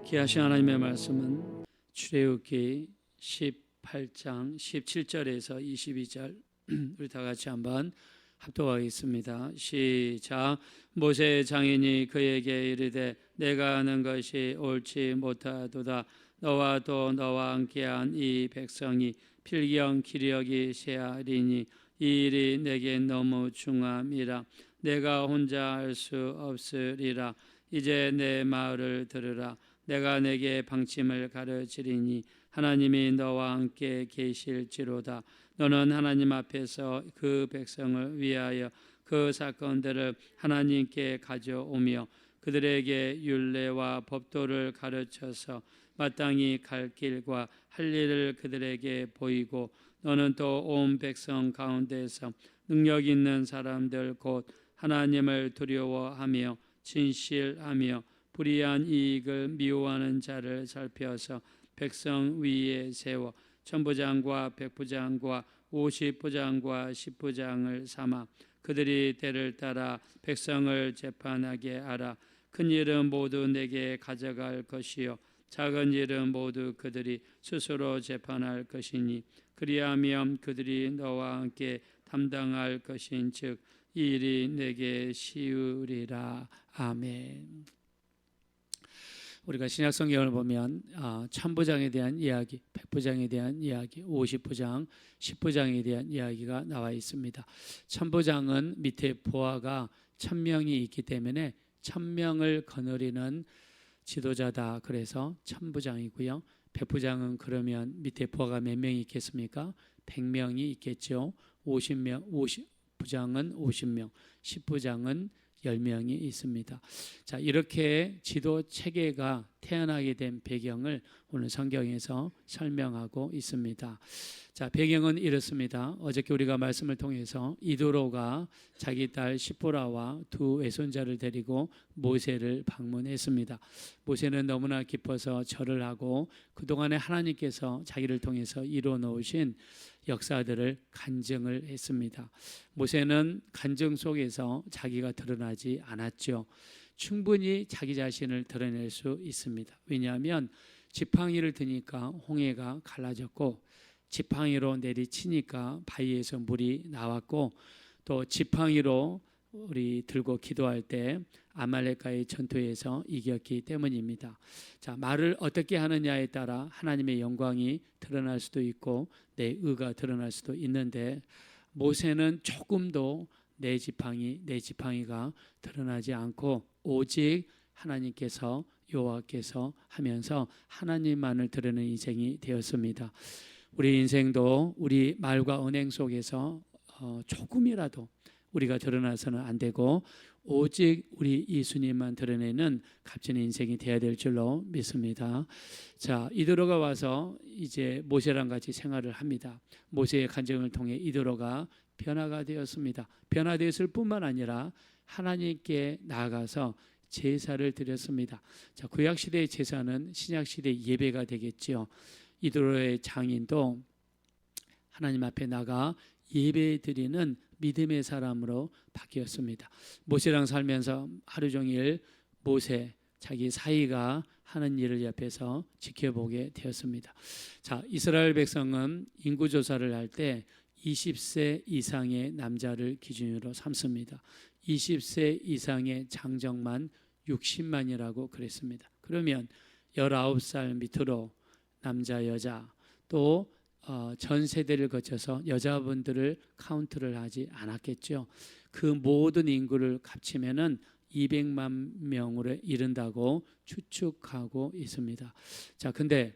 귀하신 하나님의 말씀은 출애굽기 18장 17절에서 22절 우리 다 같이 한번 합독하겠습니다. 시작. 모세 장인이 그에게 이르되 내가 하는 것이 옳지 못하도다. 너와 또 너와 함께한 이 백성이 필경 기력이 쇠하리니 이 일이 내게 너무 중함이라. 내가 혼자 할 수 없으리라. 이제 내 말을 들으라. 내가 내게 방침을 가르치리니 하나님이 너와 함께 계실지로다. 너는 하나님 앞에서 그 백성을 위하여 그 사건들을 하나님께 가져오며 그들에게 율례와 법도를 가르쳐서 마땅히 갈 길과 할 일을 그들에게 보이고 너는 또 온 백성 가운데서 능력 있는 사람들 곧 하나님을 두려워하며 진실하며 불의한 이익을 미워하는 자를 살펴서 백성 위에 세워 천부장과 백부장과 50부장과 10부장을 삼아 그들이 때를 따라 백성을 재판하게 하라. 큰 일은 모두 내게 가져갈 것이요 작은 일은 모두 그들이 스스로 재판할 것이니 그리하면 그들이 너와 함께 담당할 것인즉 이 일이 내게 쉬우리라. 아멘. 우리가 신약 성경을 보면 천부장에 대한 이야기, 백부장에 대한 이야기, 50부장, 10부장에 대한 이야기가 나와 있습니다. 천부장은 밑에 부하가 1000명이 있기 때문에 1000명을 거느리는 지도자다. 그래서 천부장이고요. 백부장은 그러면 밑에 부하가 몇 명이 있겠습니까? 100명이 있겠죠. 50부장은 50명, 10부장은 10명이 있습니다. 자, 이렇게 지도 체계가 태어나게 된 배경을 오늘 성경에서 설명하고 있습니다. 자, 배경은 이렇습니다. 어저께 우리가 말씀을 통해서 이도로가 자기 딸 시보라와 두 외손자를 데리고 모세를 방문했습니다. 모세는 너무나 기뻐서 절을 하고 그동안에 하나님께서 자기를 통해서 이루어 놓으신 역사들을 간증을 했습니다. 모세는 간증 속에서 자기가 드러나지 않았죠. 충분히 자기 자신을 드러낼 수 있습니다. 왜냐하면 지팡이를 드니까 홍해가 갈라졌고 지팡이로 내리치니까 바위에서 물이 나왔고 또 지팡이로 우리 들고 기도할 때 아말렉과의 전투에서 이겼기 때문입니다. 자, 말을 어떻게 하느냐에 따라 하나님의 영광이 드러날 수도 있고 내 의가 드러날 수도 있는데 모세는 조금도 내 지팡이가 드러나지 않고 오직 하나님께서 여호와께서 하면서 하나님만을 드러내는 인생이 되었습니다. 우리 인생도 우리 말과 언행 속에서 조금이라도 우리가 드러나서는 안 되고 오직 우리 예수님만 드러내는 값진 인생이 되어야 될 줄로 믿습니다. 자, 이도로가 와서 이제 모세랑 같이 생활을 합니다. 모세의 간증을 통해 이도로가 변화가 되었습니다. 변화되었을 뿐만 아니라 하나님께 나아가서 제사를 드렸습니다. 자, 구약시대의 제사는 신약시대의 예배가 되겠죠. 이도로의 장인도 하나님 앞에 나가 예배 드리는 믿음의 사람으로 바뀌었습니다. 모세랑 살면서 하루 종일 모세 자기 사위가 하는 일을 옆에서 지켜보게 되었습니다. 자, 이스라엘 백성은 인구 조사를 할 때 20세 이상의 남자를 기준으로 삼습니다. 20세 이상의 장정만 60만이라고 그랬습니다. 그러면 19살 밑으로 남자 여자 또 전 세대를 거쳐서 여자분들을 카운트를 하지 않았겠죠. 그 모든 인구를 합치면은 200만 명으로 이른다고 추측하고 있습니다. 자, 근데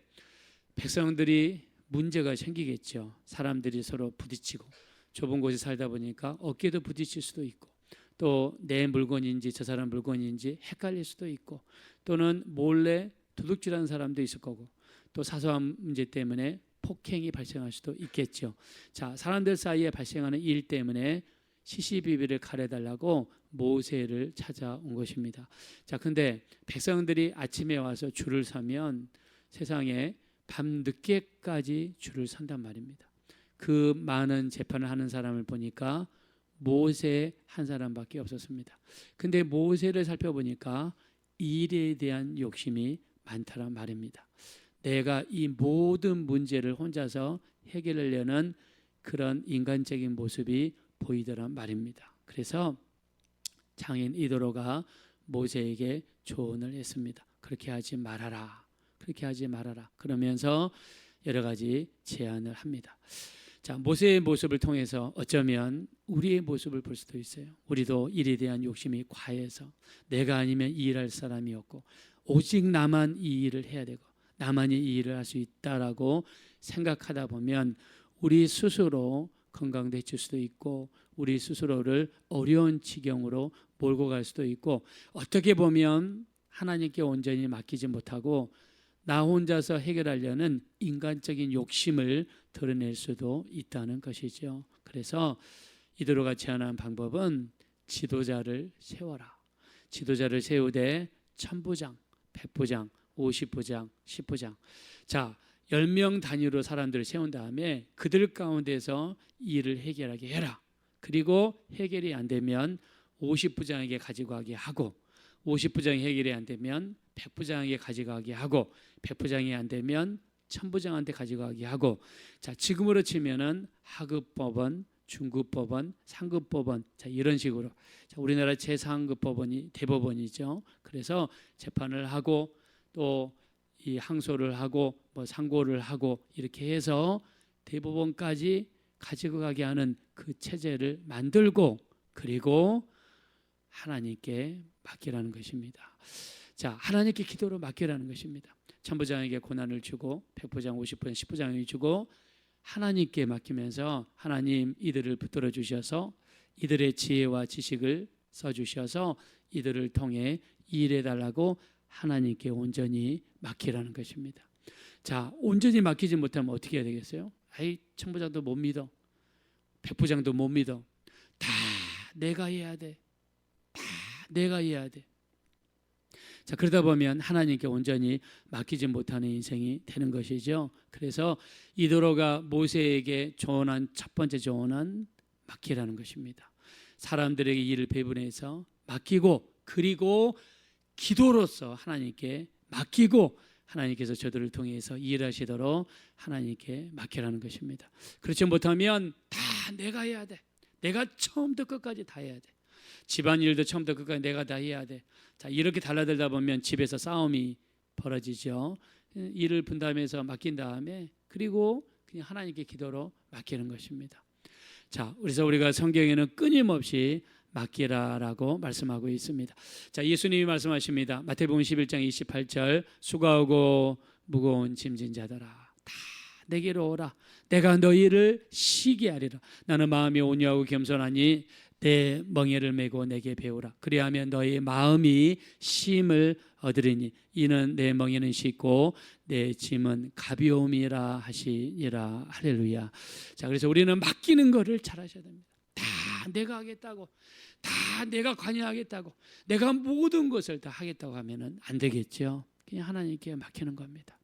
백성들이 문제가 생기겠죠. 사람들이 서로 부딪히고 좁은 곳에 살다 보니까 어깨도 부딪힐 수도 있고 또 내 물건인지 저 사람 물건인지 헷갈릴 수도 있고 또는 몰래 도둑질하는 사람도 있을 거고 또 사소한 문제 때문에 폭행이 발생할 수도 있겠죠. 자, 사람들 사이에 발생하는 일 때문에 시시비비를 가려달라고 모세를 찾아온 것입니다. 자, 근데 백성들이 아침에 와서 줄을 서면 세상에 밤 늦게까지 줄을 선단 말입니다. 그 많은 재판을 하는 사람을 보니까 모세 한 사람밖에 없었습니다. 근데 모세를 살펴보니까 일에 대한 욕심이 많다란 말입니다. 내가 이 모든 문제를 혼자서 해결하려는 그런 인간적인 모습이 보이더란 말입니다. 그래서 장인 이도로가 모세에게 조언을 했습니다. 그렇게 하지 말아라. 그렇게 하지 말아라. 그러면서 여러 가지 제안을 합니다. 자, 모세의 모습을 통해서 어쩌면 우리의 모습을 볼 수도 있어요. 우리도 일에 대한 욕심이 과해서 내가 아니면 이 일할 사람이 없고 오직 나만 이 일을 해야 되고 나만이 이 일을 할 수 있다라고 생각하다 보면 우리 스스로 건강해질 수도 있고 우리 스스로를 어려운 지경으로 몰고 갈 수도 있고 어떻게 보면 하나님께 온전히 맡기지 못하고 나 혼자서 해결하려는 인간적인 욕심을 드러낼 수도 있다는 것이죠. 그래서 이도로가 제안한 방법은 지도자를 세워라. 지도자를 세우되 1000부장, 100부장, 50부장, 10부장. 자, 10명 단위로 사람들을 세운 다음에 그들 가운데서 일을 해결하게 해라. 그리고 해결이 안 되면 50부장에게 가지고 가게 하고 50부장이 해결이 안 되면 100부장에게 가져가게 하고 100부장이 안 되면 1000부장한테 가져가게 하고 자 지금으로 치면은 하급법원, 중급법원, 상급법원 자 이런 식으로 자, 우리나라 최상급 법원이 대법원이죠. 그래서 재판을 하고 또 이 항소를 하고 뭐 상고를 하고 이렇게 해서 대법원까지 가지고 가게 하는 그 체제를 만들고 그리고 하나님께 맡기라는 것입니다. 자, 하나님께 기도로 맡기라는 것입니다. 1000부장에게 고난을 주고 100부장, 50부장, 10부장에게 주고 하나님께 맡기면서 하나님 이들을 붙들어 주셔서 이들의 지혜와 지식을 써주셔서 이들을 통해 일해달라고 하나님께 온전히 맡기라는 것입니다. 자, 온전히 맡기지 못하면 어떻게 해야 되겠어요? 아이, 1000부장도 못 믿어. 100부장도 못 믿어. 다 내가 해야 돼. 다 내가 해야 돼. 자, 그러다 보면 하나님께 온전히 맡기지 못하는 인생이 되는 것이죠. 그래서 이도로가 모세에게 조언한 첫 번째 조언은 맡기라는 것입니다. 사람들에게 일을 배분해서 맡기고 그리고 기도로서 하나님께 맡기고 하나님께서 저들을 통해서 일하시도록 하나님께 맡기라는 것입니다. 그렇지 못하면 다 내가 해야 돼. 내가 처음부터 끝까지 다 해야 돼. 집안일도 처음부터 끝까지 내가 다 해야 돼. 자, 이렇게 달라들다 보면 집에서 싸움이 벌어지죠. 일을 분담해서 맡긴 다음에 그리고 그냥 하나님께 기도로 맡기는 것입니다. 자, 그래서 우리가 성경에는 끊임없이 맡기라라고 말씀하고 있습니다. 자, 예수님이 말씀하십니다. 마태복음 11장 28절 수고하고 무거운 짐진 자들아 다 내게로 오라. 내가 너희를 쉬게 하리라. 나는 마음이 온유하고 겸손하니 내 멍에를 메고 내게 배우라. 그리하면 너희 마음이 쉼을 얻으리니 이는 내 멍에는 쉽고 내 짐은 가벼움이라 하시니라. 할렐루야. 자, 그래서 우리는 맡기는 거를 잘하셔야 됩니다. 다 내가 하겠다고, 다 내가 관여하겠다고, 내가 모든 것을 다 하겠다고 하면은 안 되겠죠. 그냥 하나님께 맡기는 겁니다.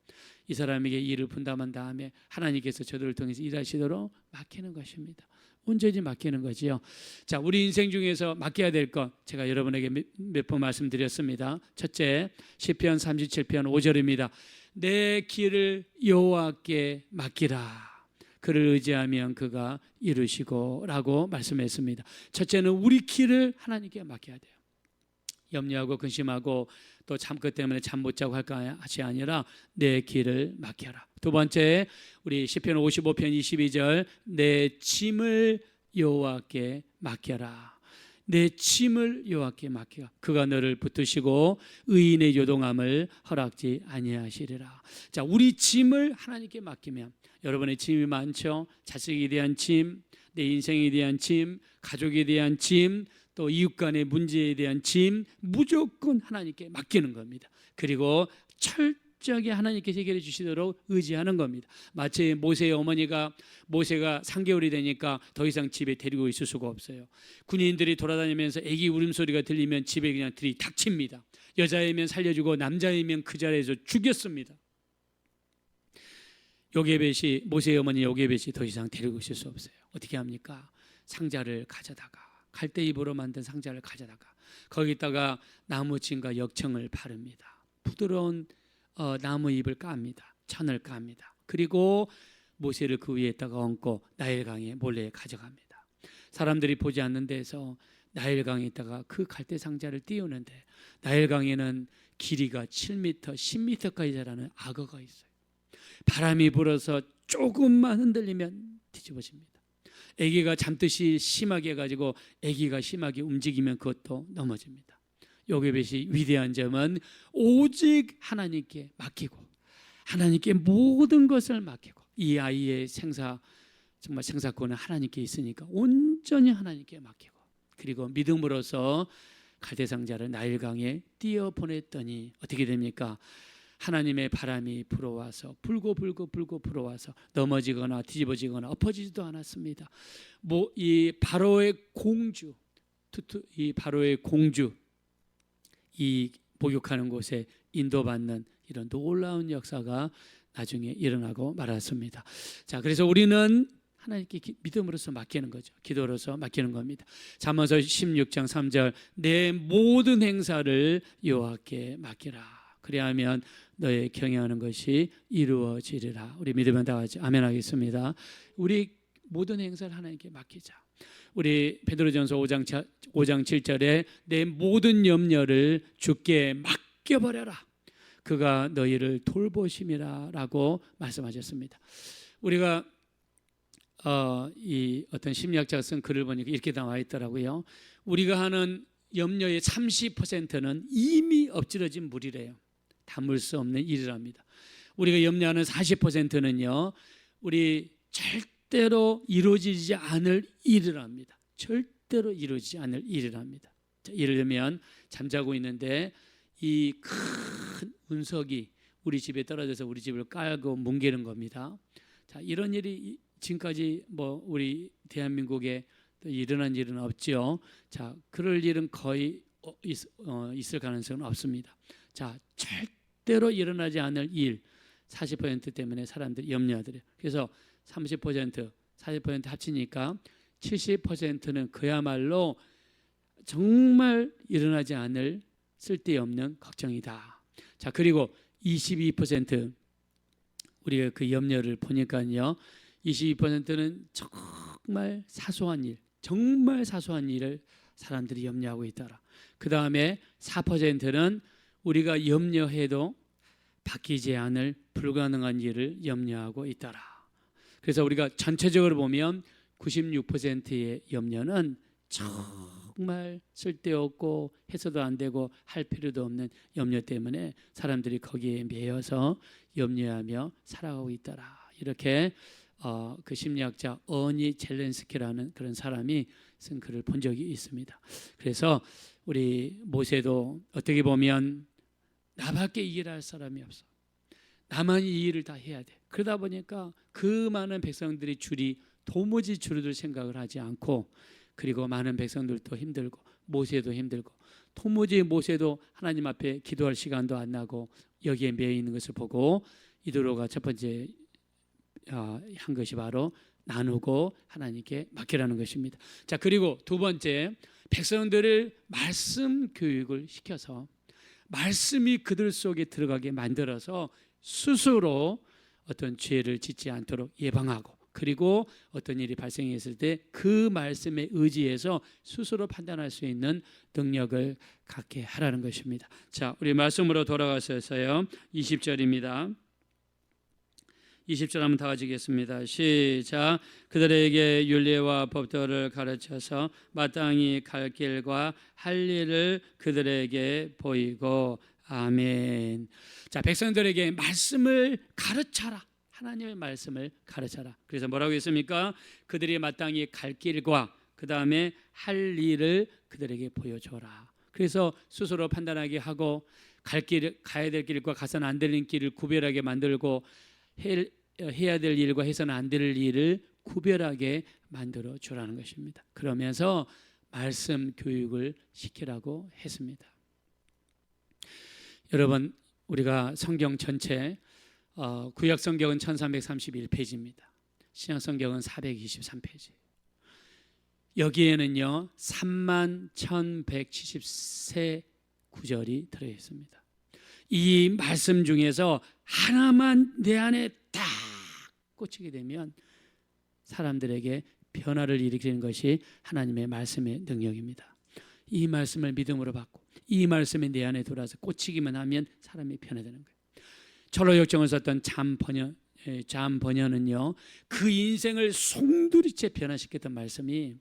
이 사람에게 일을 분담한 다음에 하나님께서 저들을 통해서 일하시도록 맡기는 것입니다. 온전히 맡기는 거지요. 자, 우리 인생 중에서 맡겨야 될 것 제가 여러분에게 몇 번 말씀드렸습니다. 첫째, 시편 37편 5절입니다. 내 길을 여호와께 맡기라. 그를 의지하면 그가 이루시고 라고 말씀했습니다. 첫째는 우리 길을 하나님께 맡겨야 돼요. 염려하고 근심하고 또 잠 그 때문에 잠 못 자고 할 것이 아니라 내 길을 맡겨라. 두 번째, 우리 시편 55편 22절 내 짐을 여호와께 맡겨라. 내 짐을 여호와께 맡겨 그가 너를 붙드시고 의인의 요동함을 허락지 아니하시리라. 자, 우리 짐을 하나님께 맡기면 여러분의 짐이 많죠. 자식에 대한 짐, 내 인생에 대한 짐, 가족에 대한 짐, 또 이웃 간의 문제에 대한 짐 무조건 하나님께 맡기는 겁니다. 그리고 철저하게 하나님께서 해결해 주시도록 의지하는 겁니다. 마치 모세의 어머니가 모세가 3개월이 되니까 더 이상 집에 데리고 있을 수가 없어요. 군인들이 돌아다니면서 애기 울음소리가 들리면 집에 그냥 들이닥칩니다. 여자이면 살려주고 남자이면 그 자리에서 죽였습니다. 요게벳이 모세의 어머니 요게벳이 더 이상 데리고 있을 수 없어요. 어떻게 합니까? 상자를 가져다가 갈대잎으로 만든 상자를 가져다가 거기다가 나무침과 역청을 바릅니다. 부드러운 나무 잎을 깝니다. 천을 깝니다. 그리고 모세를 그 위에다가 얹고 나일강에 몰래 가져갑니다. 사람들이 보지 않는 데서 나일강에다가 그 갈대 상자를 띄우는데, 나일강에는 길이가 7m, 10m까지 자라는 악어가 있어요. 바람이 불어서 조금만 흔들리면 뒤집어집니다. 아기가 잠듯이 심하게 해가지고 아기가 심하게 움직이면 그것도 넘어집니다. 요괴벳이 위대한 점은 오직 하나님께 맡기고, 하나님께 모든 것을 맡기고, 이 아이의 정말 생사권은 하나님께 있으니까 온전히 하나님께 맡기고, 그리고 믿음으로서 갈대상자를 나일강에 띄어 보냈더니 어떻게 됩니까? 하나님의 바람이 불어와서 불고 불어와서 넘어지거나 뒤집어지거나 엎어지지도 않았습니다. 이 바로의 공주, 이 복역하는 곳에 인도받는 이런 놀라운 역사가 나중에 일어나고 말았습니다. 자, 그래서 우리는 하나님께 믿음으로서 맡기는 거죠. 기도로서 맡기는 겁니다. 잠언서 16장 3절, 내 모든 행사를 여호와께 맡기라. 그리하면 너의 경영하는 것이 이루어지리라. 우리 믿으면 다 같이 아멘 하겠습니다. 우리 모든 행사를 하나님께 맡기자. 우리 베드로전서 5장 7절에 내 모든 염려를 주께 맡겨버려라. 그가 너희를 돌보심이라 라고 말씀하셨습니다. 우리가 이 어떤 심리학자가 쓴 글을 보니까 이렇게 나와 있더라고요. 우리가 하는 염려의 30%는 이미 엎질러진 물이래요. 담을 수 없는 일이랍니다. 우리가 염려하는 40%는요, 우리 절대로 이루어지지 않을 일이랍니다. 절대로 이루어지지 않을 일이랍니다. 자, 예를 들면 잠자고 있는데 이 큰 운석이 우리 집에 떨어져서 우리 집을 깔고 뭉개는 겁니다. 자, 이런 일이 지금까지 우리 대한민국에 일어난 일은 없죠. 자, 그럴 일은 거의 있을 가능성은 없습니다. 자, 절대로 일어나지 않을 일 40% 때문에 사람들이 염려하더래요. 그래서 30%, 40% 합치니까 70%는 그야말로 정말 일어나지 않을 쓸데없는 걱정이다. 자, 그리고 22% 우리가 그 염려를 보니까요, 22%는 정말 사소한 일, 정말 사소한 일을 사람들이 염려하고 있더라. 그 다음에 4%는 우리가 염려해도 바뀌지 않을 불가능한 일을 염려하고 있더라. 그래서 우리가 전체적으로 보면 96%의 염려는 정말 쓸데없고 해서도 안 되고 할 필요도 없는 염려 때문에 사람들이 거기에 매여서 염려하며 살아가고 있더라. 이렇게 그 심리학자 어니 젤렌스키라는 그런 사람이 쓴 글을 본 적이 있습니다. 그래서 우리 모세도 어떻게 보면 나밖에 이 일을 할 사람이 없어. 나만 이 일을 다 해야 돼. 그러다 보니까 그 많은 백성들이 도무지 줄어들 생각을 하지 않고, 그리고 많은 백성들도 힘들고 모세도 힘들고 도무지 모세도 하나님 앞에 기도할 시간도 안 나고 여기에 매여 있는 것을 보고 이도로가 첫 번째 한 것이 바로 나누고 하나님께 맡기라는 것입니다. 자, 그리고 두 번째, 백성들을 말씀 교육을 시켜서 말씀이 그들 속에 들어가게 만들어서 스스로 어떤 죄를 짓지 않도록 예방하고, 그리고 어떤 일이 발생했을 때 그 말씀에 의지해서 스스로 판단할 수 있는 능력을 갖게 하라는 것입니다. 자, 우리 말씀으로 돌아가셔서요, 20절입니다. 20절 한번 다 같이 읽겠습니다. 시작. 그들에게 율례와 법도를 가르쳐서 마땅히 갈 길과 할 일을 그들에게 보이고. 아멘. 자, 백성들에게 말씀을 가르쳐라. 하나님의 말씀을 가르쳐라. 그래서 뭐라고 했습니까? 그들이 마땅히 갈 길과 그 다음에 할 일을 그들에게 보여줘라. 그래서 스스로 판단하게 하고, 가야 될 길과 가서는 안 되는 길을 구별하게 만들고, 해야 될 일과 해서는 안 될 일을 구별하게 만들어 주라는 것입니다. 그러면서 말씀 교육을 시키라고 했습니다. 여러분, 우리가 성경 전체 구약 성경은 1331페이지입니다. 신약 성경은 423페이지. 여기에는요 31,173 구절이 들어 있습니다. 이 말씀 중에서 하나만 내 안에 딱 꽂히게 되면 사람들에게 변화를 일으키는 것이 하나님의 말씀의 능력입니다. 이 말씀을 믿음으로 받고 이 말씀이 내 안에 들어와서 꽂히기만 하면 사람이 변화되는 거예요. 철로 역정을 썼던 잠 번연은요, 그 인생을 송두리째 변화시켰던 말씀이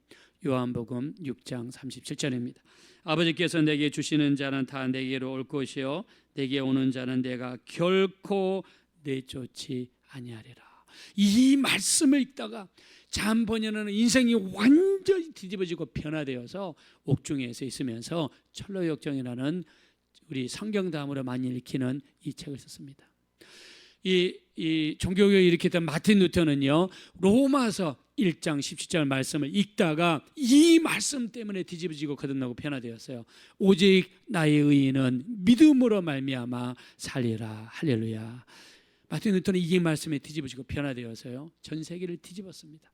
요한복음 6장 37절입니다. 아버지께서 내게 주시는 자는 다 내게로 올 것이요 내게 오는 자는 내가 결코 내쫓지 아니하리라. 이 말씀을 읽다가 잠 번연은 인생이 완전히 뒤집어지고 변화되어서 옥중에서 있으면서 철로 역정이라는 우리 성경 다음으로 많이 읽히는 이 책을 썼습니다. 이 종교개혁을 일으켰던 마틴 루터는요, 로마서 1장 17절 말씀을 읽다가 이 말씀 때문에 뒤집어지고 거듭나고 변화되었어요. 오직 나의 의인은 믿음으로 말미암아 살리라. 할렐루야. 마틴 루터는 이 말씀에 뒤집어지고 변화되어서요, 전 세계를 뒤집었습니다.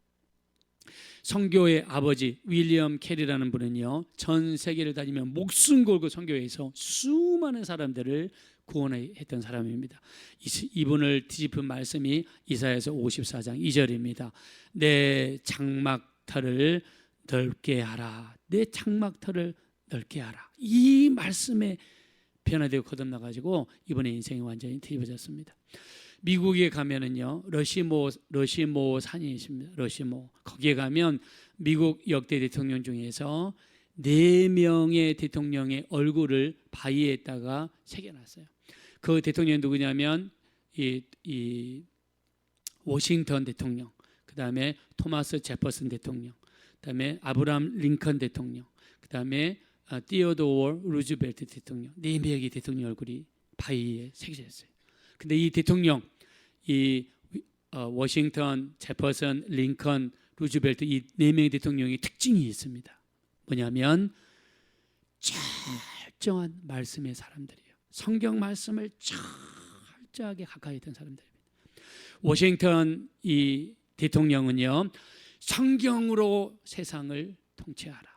선교의 아버지 윌리엄 캐리라는 분은요, 전 세계를 다니며 목숨 걸고 선교해서 수많은 사람들을 구원했던 사람입니다. 이분을 뒤집은 말씀이 이사야서 54장 2절입니다. 내 장막터를 넓게 하라. 내 장막터를 넓게 하라. 이 말씀에 변화되고 거듭나가지고 이번에 인생이 완전히 뒤집어졌습니다. 미국에 가면은요, 러시모 산이 있습니다. 러시모. 거기에 가면 미국 역대 대통령 중에서 4명의 대통령의 얼굴을 바위에다가 새겨놨어요. 그 대통령이 누구냐면 이 워싱턴 대통령, 그 다음에 토마스 제퍼슨 대통령, 그 다음에 아브라함 링컨 대통령, 그 다음에 티오도어 루즈벨트 대통령, 4명의 대통령 얼굴이 바위에 새겨져 있어요. 근데 이 대통령, 워싱턴, 제퍼슨, 링컨, 루즈벨트 이 4명의 대통령의 특징이 있습니다. 뭐냐면 철저한 말씀의 사람들이에요. 성경 말씀을 철저하게 가까이 했던 사람들입니다. 워싱턴 이 대통령은요, 성경으로 세상을 통치하라.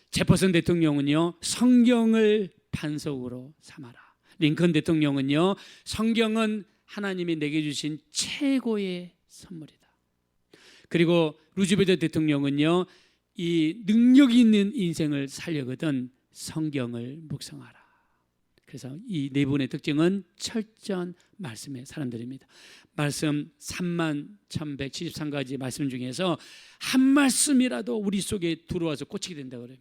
제퍼슨 대통령은요, 성경을 반석으로 삼아라. 링컨 대통령은요, 성경은 하나님이 내게 주신 최고의 선물이다. 그리고 루즈벨트 대통령은요, 이 능력 있는 인생을 살려거든 성경을 묵상하라. 그래서 이 4분의 특징은 철저한 말씀의 사람들입니다. 말씀 31,173가지 말씀 중에서 한 말씀이라도 우리 속에 들어와서 꽂히게 된다 그러면,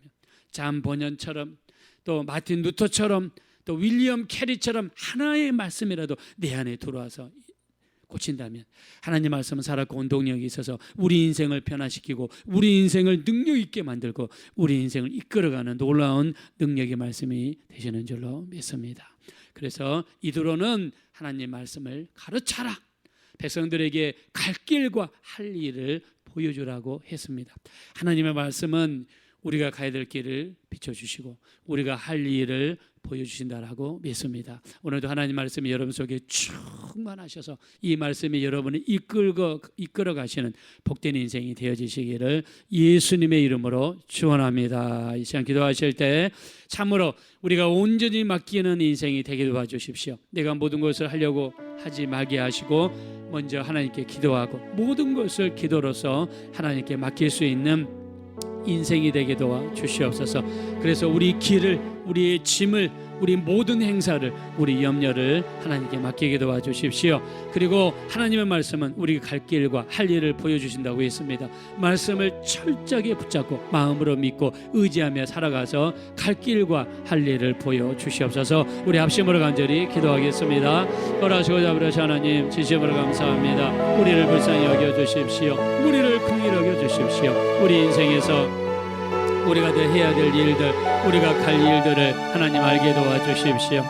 잠 번연처럼 또 마틴 루터처럼 또 윌리엄 캐리처럼 하나의 말씀이라도 내 안에 들어와서 꽂힌다면 하나님 말씀은 살았고 운동력이 있어서 우리 인생을 변화시키고 우리 인생을 능력 있게 만들고 우리 인생을 이끌어가는 놀라운 능력의 말씀이 되시는 줄로 믿습니다. 그래서 이도로는 하나님 말씀을 가르쳐라. 백성들에게 갈 길과 할 일을 보여주라고 했습니다. 하나님의 말씀은 우리가 가야 될 길을 비춰주시고 우리가 할 일을 보여주신다라고 믿습니다. 오늘도 하나님 말씀이 여러분 속에 충만하셔서 이 말씀이 여러분을 이끌어 가시는 복된 인생이 되어지시기를 예수님의 이름으로 축원합니다. 이 시간 기도하실 때 참으로 우리가 온전히 맡기는 인생이 되게 도와주십시오. 내가 모든 것을 하려고 하지 말게 하시고 먼저 하나님께 기도하고 모든 것을 기도로서 하나님께 맡길 수 있는 인생이 되게 도와 주시옵소서. 그래서 우리 길을, 우리의 짐을, 우리 모든 행사를, 우리 염려를 하나님께 맡기게 도와주십시오. 그리고 하나님의 말씀은 우리가 갈 길과 할 일을 보여주신다고 했습니다. 말씀을 철저하게 붙잡고 마음으로 믿고 의지하며 살아가서 갈 길과 할 일을 보여주시옵소서. 우리 합심으로 간절히 기도하겠습니다. 허락하시고 잡으라시 하나님, 진심으로 감사합니다. 우리를 불쌍히 여겨주십시오. 우리를 긍휼히 여겨주십시오. 우리 인생에서 우리가 해야 될 일들, 우리가 갈 일들을 하나님 알게 도와주십시오.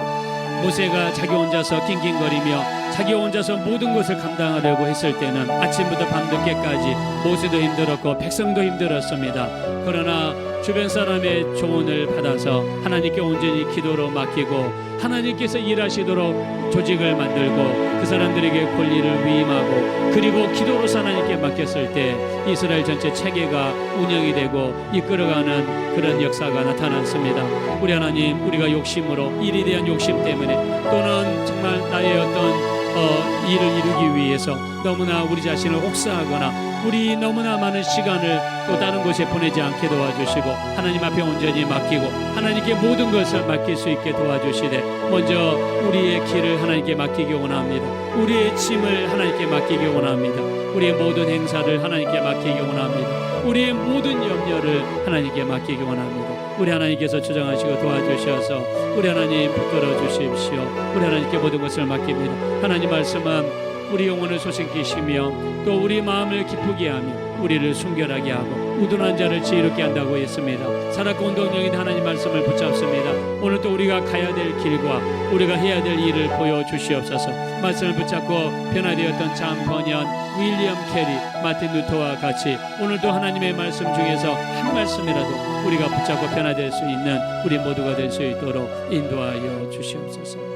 모세가 자기 혼자서 낑낑거리며 자기 혼자서 모든 것을 감당하려고 했을 때는 아침부터 밤늦게까지 모세도 힘들었고 백성도 힘들었습니다. 그러나 주변 사람의 조언을 받아서 하나님께 온전히 기도로 맡기고 하나님께서 일하시도록 조직을 만들고 그 사람들에게 권리를 위임하고 그리고 기도로서 하나님께 맡겼을 때 이스라엘 전체 체계가 운영이 되고 이끌어가는 그런 역사가 나타났습니다. 우리 하나님, 우리가 욕심으로 일에 대한 욕심 때문에 또는 정말 나의 어떤 일을 이루기 위해서 너무나 우리 자신을 혹사하거나 우리 너무나 많은 시간을 또 다른 곳에 보내지 않게 도와주시고 하나님 앞에 온전히 맡기고 하나님께 모든 것을 맡길 수 있게 도와주시되 먼저 우리의 길을 하나님께 맡기기 원합니다. 우리의 짐을 하나님께 맡기기 원합니다. 우리의 모든 행사를 하나님께 맡기기 원합니다. 우리의 모든 염려를 하나님께 맡기기 원합니다. 우리 하나님께서 주장하시고 도와주셔서 우리 하나님 붙들어 주십시오. 우리 하나님께 모든 것을 맡깁니다. 하나님 말씀은 우리 영혼을 소생케시며 또 우리 마음을 기쁘게 하며 우리를 순결하게 하고 우둔한 자를 지혜롭게 한다고 했습니다. 살았고 운동력인 하나님 말씀을 붙잡습니다. 오늘 또 우리가 가야 될 길과 우리가 해야 될 일을 보여주시옵소서. 말씀을 붙잡고 변화되었던 장 번연, 윌리엄 캐리, 마틴 루터와 같이 오늘도 하나님의 말씀 중에서 한 말씀이라도 우리가 붙잡고 변화될 수 있는 우리 모두가 될 수 있도록 인도하여 주시옵소서.